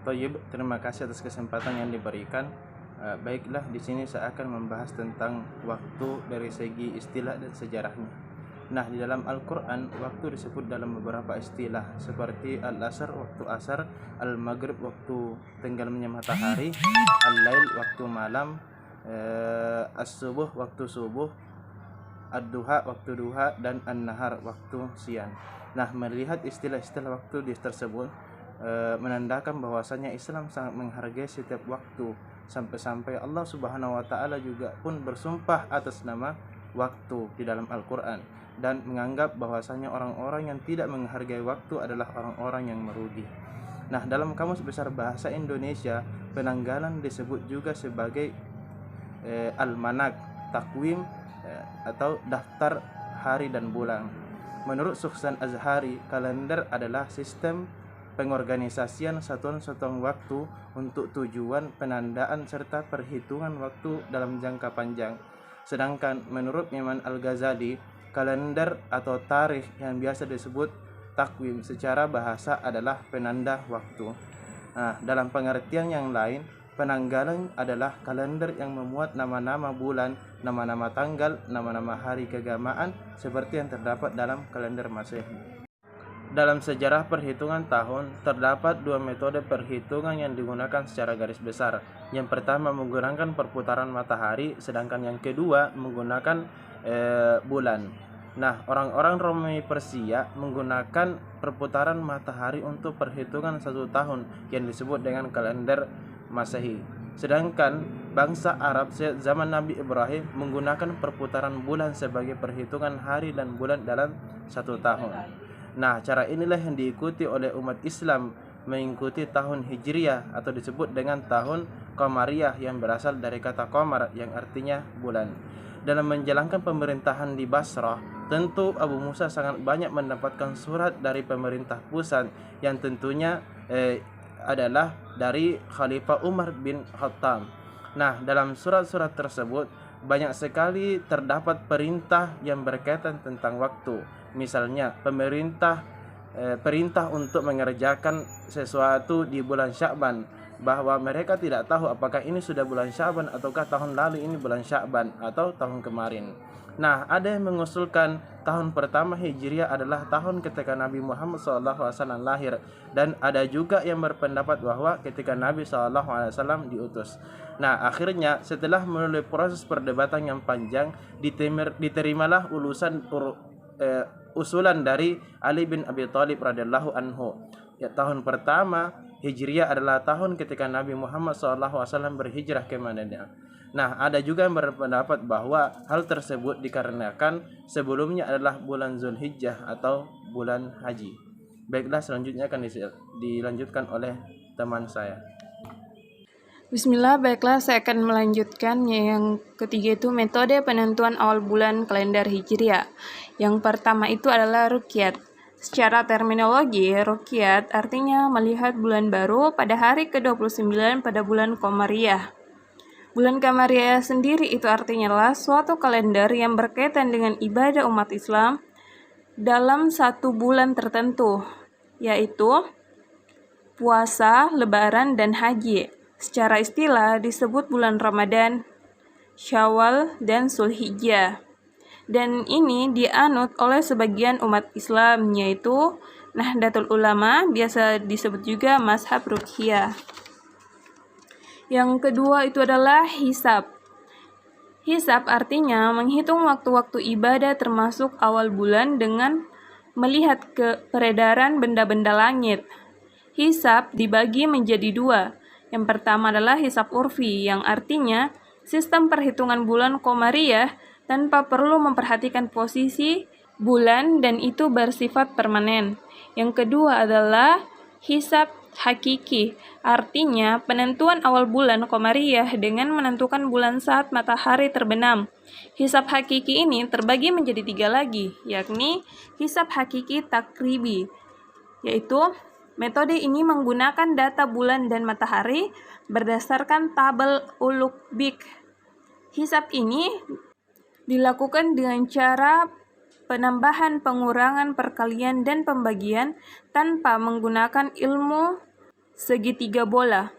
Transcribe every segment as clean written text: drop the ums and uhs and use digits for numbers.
Toyib, terima kasih atas kesempatan yang diberikan. Baiklah, di sini saya akan membahas tentang waktu dari segi istilah dan sejarahnya. Nah, di dalam Al-Quran, waktu disebut dalam beberapa istilah seperti Al-Asr, waktu asar, Al-Maghrib, waktu tenggelamnya matahari, Al-Lail, waktu malam, As-Subuh, waktu subuh, Ad-Duha, waktu duha, dan An-Nahar, waktu siang. Nah, melihat istilah-istilah waktu tersebut, menandakan bahwasanya Islam sangat menghargai setiap waktu, sampai-sampai Allah Subhanahu wa taala juga pun bersumpah atas nama waktu di dalam Al-Qur'an dan menganggap bahwasanya orang-orang yang tidak menghargai waktu adalah orang-orang yang merugi. Nah, dalam Kamus Besar Bahasa Indonesia, penanggalan disebut juga sebagai almanak, takwim, atau daftar hari dan bulan. Menurut Sukhsan Azhari, kalender adalah sistem pengorganisasian satuan-satuan waktu untuk tujuan penandaan serta perhitungan waktu dalam jangka panjang. Sedangkan menurut Imam Al-Ghazali, kalender atau tarikh yang biasa disebut takwim secara bahasa adalah penanda waktu. Nah, dalam pengertian yang lain, penanggalan adalah kalender yang memuat nama-nama bulan, nama-nama tanggal, nama-nama hari keagamaan seperti yang terdapat dalam kalender Masehi. Dalam sejarah perhitungan tahun, terdapat dua metode perhitungan yang digunakan secara garis besar. Yang pertama menggunakan perputaran matahari, sedangkan yang kedua menggunakan bulan. Nah, orang-orang Romawi Persia menggunakan perputaran matahari untuk perhitungan satu tahun yang disebut dengan kalender Masehi. Sedangkan bangsa Arab zaman Nabi Ibrahim menggunakan perputaran bulan sebagai perhitungan hari dan bulan dalam satu tahun. Nah, cara inilah yang diikuti oleh umat Islam mengikuti tahun Hijriah atau disebut dengan tahun Qamariyah yang berasal dari kata qamar yang artinya bulan. Dalam menjalankan pemerintahan di Basrah, tentu Abu Musa sangat banyak mendapatkan surat dari pemerintah pusat yang tentunya adalah dari Khalifah Umar bin Khattab. Nah, dalam surat-surat tersebut banyak sekali terdapat perintah yang berkaitan tentang waktu. Misalnya perintah untuk mengerjakan sesuatu di bulan Sya'ban, bahwa mereka tidak tahu apakah ini sudah bulan Sya'ban ataukah tahun lalu ini bulan Sya'ban atau tahun kemarin. Nah, ada yang mengusulkan tahun pertama Hijriah adalah tahun ketika Nabi Muhammad SAW lahir, dan ada juga yang berpendapat bahwa ketika Nabi SAW diutus. Nah, akhirnya setelah melalui proses perdebatan yang panjang, diterimalah usulan dari Ali bin Abi Thalib radhiyallahu anhu. Ya, tahun pertama Hijriah adalah tahun ketika Nabi Muhammad SAW berhijrah ke Madinah. Nah, ada juga yang berpendapat bahwa hal tersebut dikarenakan sebelumnya adalah bulan Zulhijjah atau bulan haji. Baiklah, selanjutnya akan dilanjutkan oleh teman saya. Bismillah, baiklah saya akan melanjutkan. Yang ketiga itu metode penentuan awal bulan kalender Hijriah. Yang pertama itu adalah ruqyat. Secara terminologi, ruqyat artinya melihat bulan baru pada hari ke-29 pada bulan Qamariyah. Bulan Qamariyah sendiri itu artinya adalah suatu kalender yang berkaitan dengan ibadah umat Islam dalam satu bulan tertentu, yaitu puasa, lebaran, dan haji. Secara istilah disebut bulan Ramadan, Syawal, dan Zulhijjah. Dan ini dianut oleh sebagian umat Islam, yaitu Nahdlatul Ulama, biasa disebut juga mazhab Ruqyah. Yang kedua itu adalah hisab. Hisab artinya menghitung waktu-waktu ibadah termasuk awal bulan dengan melihat peredaran benda-benda langit. Hisab dibagi menjadi dua. Yang pertama adalah hisab urfi, yang artinya sistem perhitungan bulan Qamariyah tanpa perlu memperhatikan posisi bulan dan itu bersifat permanen. Yang kedua adalah hisab hakiki, artinya penentuan awal bulan Qamariyah dengan menentukan bulan saat matahari terbenam. Hisab hakiki ini terbagi menjadi tiga lagi, yakni hisab hakiki takribi, yaitu metode ini menggunakan data bulan dan matahari berdasarkan tabel Uluk-Bik. Hisab ini dilakukan dengan cara penambahan, pengurangan, perkalian, dan pembagian tanpa menggunakan ilmu segitiga bola.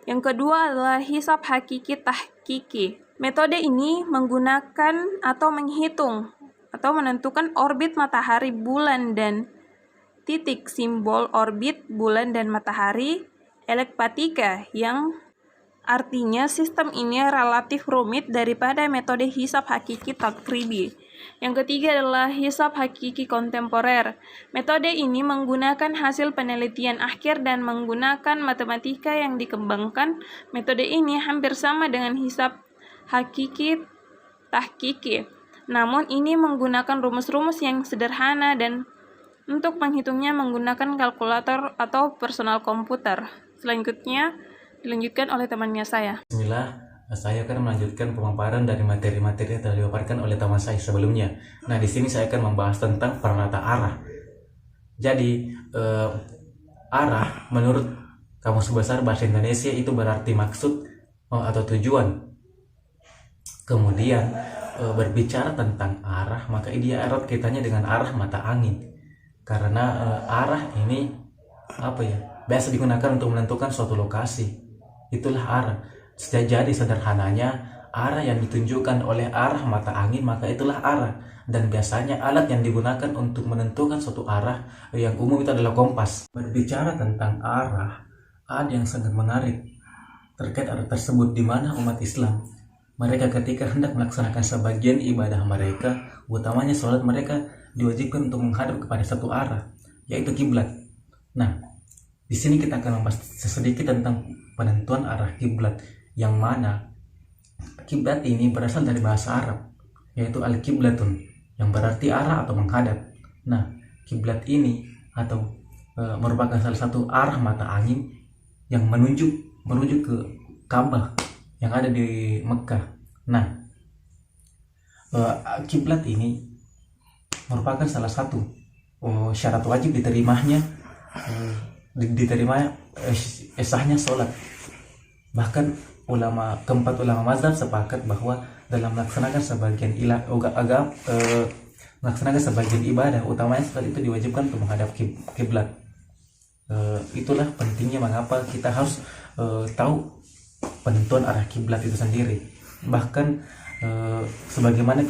Yang kedua adalah hisab hakiki tahkiki. Metode ini menggunakan atau menghitung atau menentukan orbit matahari, bulan, dan titik simbol orbit bulan dan matahari elekpatika, yang artinya sistem ini relatif rumit daripada metode hisab hakiki takribi. Yang ketiga adalah hisab hakiki kontemporer. Metode ini menggunakan hasil penelitian akhir dan menggunakan matematika yang dikembangkan. Metode ini hampir sama dengan hisab hakiki tahkiki, namun ini menggunakan rumus-rumus yang sederhana dan untuk menghitungnya menggunakan kalkulator atau personal komputer. Selanjutnya dilanjutkan oleh temannya saya. Bismillah, saya akan melanjutkan pemaparan dari materi-materi yang telah dipaparkan oleh teman saya sebelumnya. Nah, di sini saya akan membahas tentang peranata arah. Jadi, arah menurut Kamus Besar Bahasa Indonesia itu berarti maksud atau tujuan. Kemudian berbicara tentang arah, maka dia erat kaitannya dengan arah mata angin. Karena arah ini biasa digunakan untuk menentukan suatu lokasi. Itulah arah. Jadi sederhananya, arah yang ditunjukkan oleh arah mata angin, maka itulah arah. Dan biasanya alat yang digunakan untuk menentukan suatu arah yang umum itu adalah kompas. Berbicara tentang arah, ada yang sangat menarik terkait arah tersebut, di mana umat Islam mereka ketika hendak melaksanakan sebagian ibadah mereka, utamanya sholat, mereka diwajibkan untuk menghadap kepada satu arah, yaitu kiblat. Nah, di sini kita akan membahas sedikit tentang penentuan arah kiblat, yang mana kiblat ini berasal dari bahasa Arab, yaitu al-kiblatun, yang berarti arah atau menghadap. Nah, kiblat ini atau merupakan salah satu arah mata angin yang menuju ke Ka'bah yang ada di Mekah. Nah, kiblat ini merupakan salah satu syarat wajib diterimanya sahnya sholat. Bahkan keempat ulama mazhab sepakat bahwa dalam melaksanakan sebagian ibadah, utamanya sholat, itu diwajibkan untuk menghadap kiblat. Itulah pentingnya mengapa kita harus tahu penentuan arah kiblat itu sendiri. Bahkan sebagaimana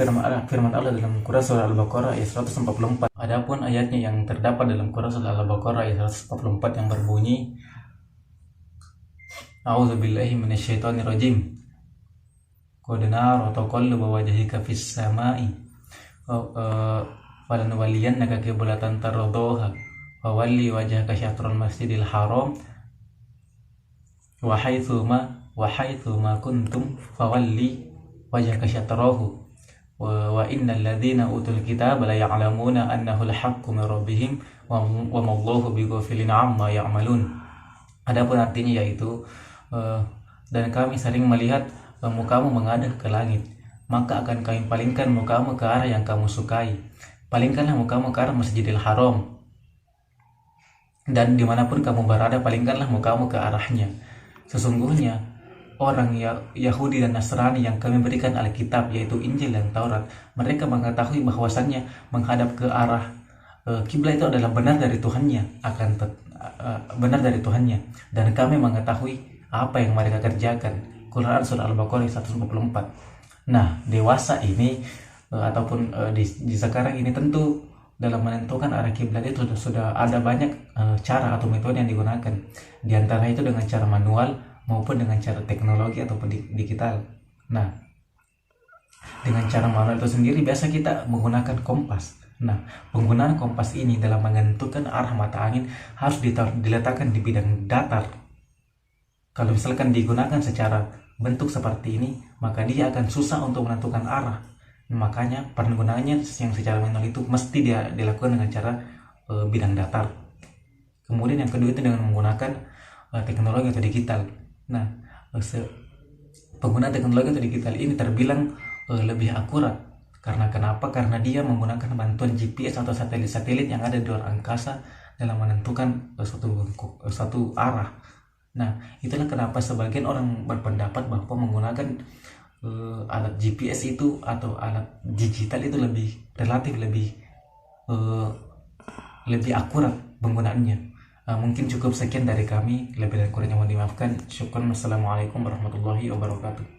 firman Allah dalam Quran surah Al-Baqarah ayat 144. Adapun ayatnya yang terdapat dalam Quran surah Al-Baqarah ayat 144 yang berbunyi, A'udzubillahi minasyaitonirrajim. Qad nara taqalluba wajhika fis sama'i falanuwalliyannaka qiblatan tardhaha wa walli wajhaka syatral masjidil haram wa haitsu ma kuntum fawalli wajhaka syatrahu wa innal ladzina utul kitaba la ya'lamuna annahu al-haqqu min rabbihim wa ma Allahu bighafilin 'amma ya'malun. Adapun artinya yaitu dan kami sering melihat mukamu menghadap ke langit, maka akan kami palingkan mukamu ke arah yang kamu sukai. Palingkanlah mukamu ke arah Masjidil Haram, dan dimanapun kamu berada, palingkanlah mukamu ke arahnya. Sesungguhnya orang Yahudi dan Nasrani yang kami berikan Alkitab, yaitu Injil dan Taurat, mereka mengetahui bahwasannya menghadap ke arah kiblat itu adalah benar dari Tuhannya, benar dari Tuhannya, dan kami mengetahui apa yang mereka kerjakan. Quran surah Al-Baqarah 144. Nah, dewasa ini ataupun di sekarang ini tentu dalam menentukan arah kiblat itu sudah ada banyak cara atau metode yang digunakan. Di antara itu dengan cara manual maupun dengan cara teknologi ataupun digital. Nah, dengan cara manual itu sendiri biasa kita menggunakan kompas. Nah, penggunaan kompas ini dalam menentukan arah mata angin harus diletakkan di bidang datar. Kalau misalkan digunakan secara bentuk seperti ini, maka dia akan susah untuk menentukan arah. Makanya penggunaannya yang secara manual itu mesti dilakukan dengan cara bidang datar. Kemudian yang kedua itu dengan menggunakan teknologi atau digital. Nah, penggunaan teknologi atau digital ini terbilang lebih akurat. Karena kenapa? Karena dia menggunakan bantuan GPS atau satelit-satelit yang ada di luar angkasa dalam menentukan suatu arah. Nah, itulah kenapa sebagian orang berpendapat bahwa menggunakan alat GPS itu atau alat digital itu lebih relatif lebih akurat penggunaannya. Mungkin cukup sekian dari kami, lebih dan kurangnya mohon dimaafkan. Syukran. Assalamualaikum warahmatullahi wabarakatuh.